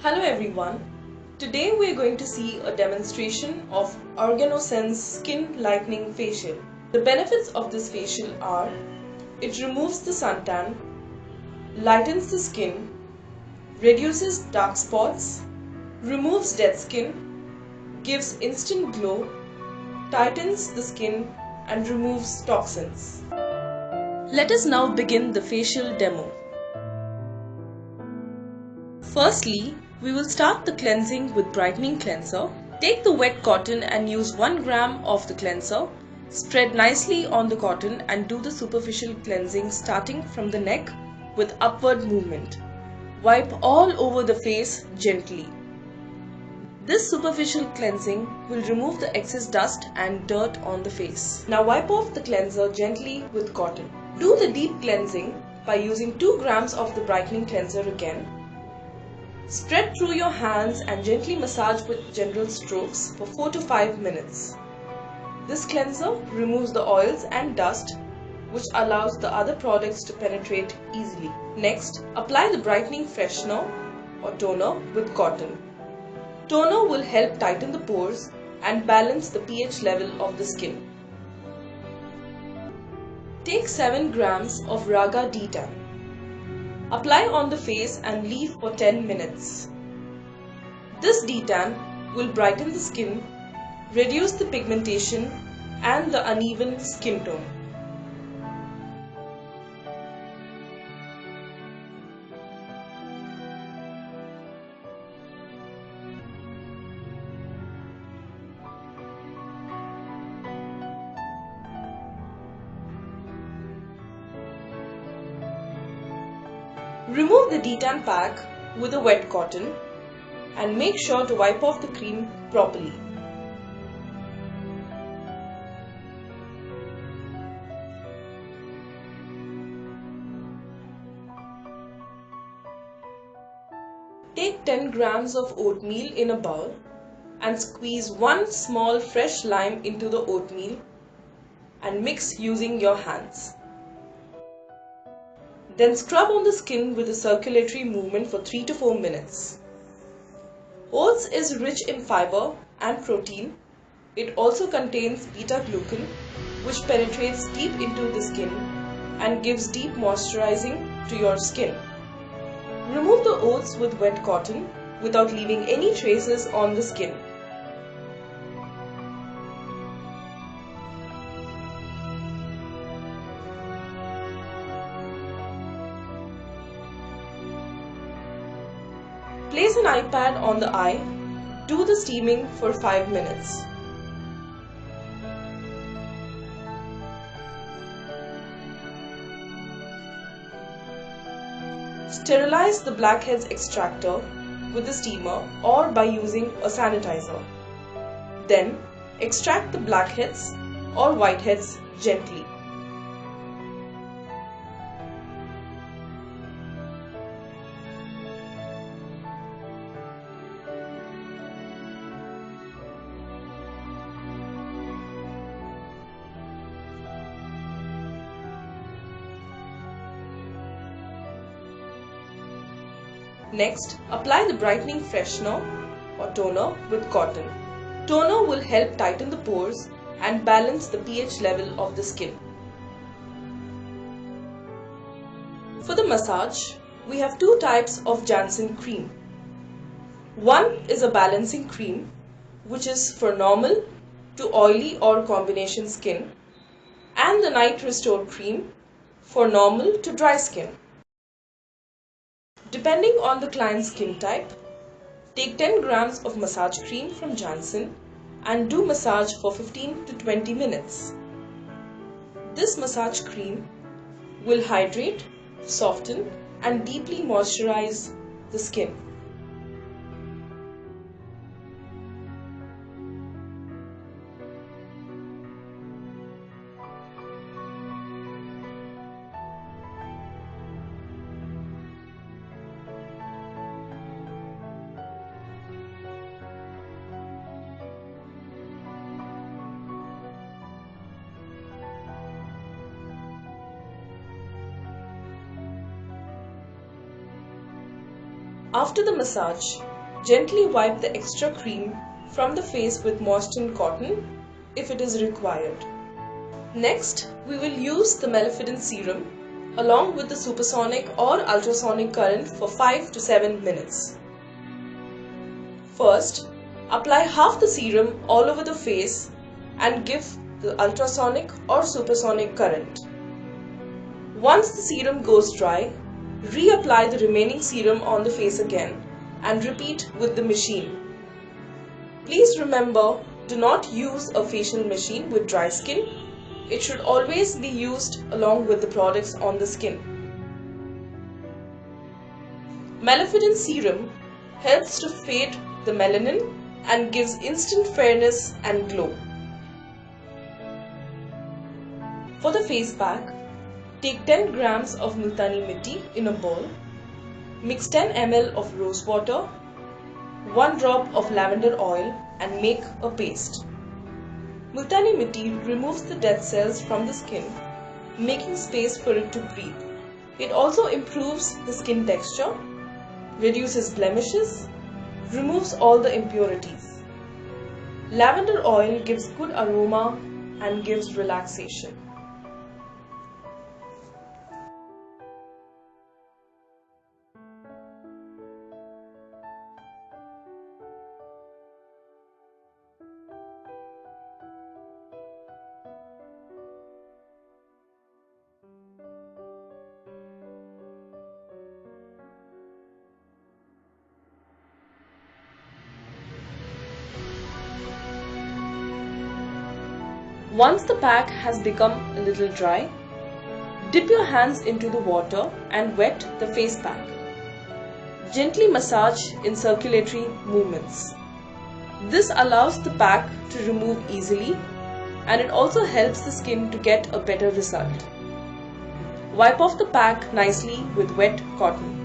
Hello everyone. Today we are going to see a demonstration of Organosense Skin Lightening Facial. The benefits of this facial are: it removes the suntan, lightens the skin, reduces dark spots, removes dead skin, gives instant glow, tightens the skin and removes toxins. Let us now begin the facial demo. Firstly, we will start the cleansing with brightening cleanser. Take the wet cotton and use 1 gram of the cleanser. Spread nicely on the cotton and do the superficial cleansing starting from the neck with upward movement. Wipe all over the face gently. This superficial cleansing will remove the excess dust and dirt on the face. Now wipe off the cleanser gently with cotton. Do the deep cleansing by using 2 grams of the brightening cleanser again. Spread through your hands and gently massage with gentle strokes for 4 to 5 minutes. This cleanser removes the oils and dust, which allows the other products to penetrate easily. Next, apply the brightening freshener or toner with cotton. Toner will help tighten the pores and balance the pH level of the skin. Take 7 grams of Raga D-Tan. Apply on the face and leave for 10 minutes. This D-Tan will brighten the skin, reduce the pigmentation and the uneven skin tone. Remove the D-Tan pack with a wet cotton and make sure to wipe off the cream properly. Take 10 grams of oatmeal in a bowl and squeeze 1 small fresh lime into the oatmeal and mix using your hands. Then scrub on the skin with a circulatory movement for 3 to 4 minutes. Oats is rich in fiber and protein. It also contains beta-glucan, which penetrates deep into the skin and gives deep moisturizing to your skin. Remove the oats with wet cotton without leaving any traces on the skin. Place an iPad on the eye. Do the steaming for 5 minutes. Sterilize the blackheads extractor with the steamer or by using a sanitizer. Then extract the blackheads or whiteheads gently. Next, apply the brightening freshener or toner with cotton. Toner will help tighten the pores and balance the pH level of the skin. For the massage, we have 2 types of Janssen cream. One is a balancing cream, which is for normal to oily or combination skin, and the Night Restore cream for normal to dry skin. Depending on the client's skin type, take 10 grams of massage cream from Janssen and do massage for 15 to 20 minutes. This massage cream will hydrate, soften and deeply moisturize the skin. After the massage, gently wipe the extra cream from the face with moistened cotton if it is required. Next, we will use the Maleficent serum along with the supersonic or ultrasonic current for 5 to 7 minutes. First, apply half the serum all over the face and give the ultrasonic or supersonic current. Once the serum goes dry, reapply the remaining serum on the face again and repeat with the machine. Please remember, do not use a facial machine with dry skin. It should always be used along with the products on the skin. Maleficent serum helps to fade the melanin and gives instant fairness and glow. For the face pack, take 10 grams of Multani Mitti in a bowl, mix 10 ml of rose water, 1 drop of lavender oil and make a paste. Multani Mitti removes the dead cells from the skin, making space for it to breathe. It also improves the skin texture, reduces blemishes, removes all the impurities. Lavender oil gives good aroma and gives relaxation. Once the pack has become a little dry, dip your hands into the water and wet the face pack. Gently massage in circulatory movements. This allows the pack to remove easily and it also helps the skin to get a better result. Wipe off the pack nicely with wet cotton.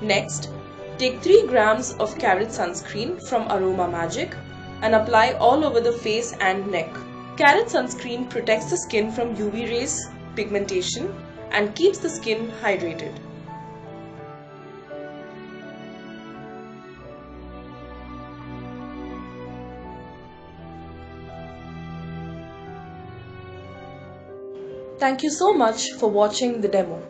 Next, take 3 grams of Carrot sunscreen from Aroma Magic and apply all over the face and neck. Carrot sunscreen protects the skin from UV rays, pigmentation and keeps the skin hydrated. Thank you so much for watching the demo.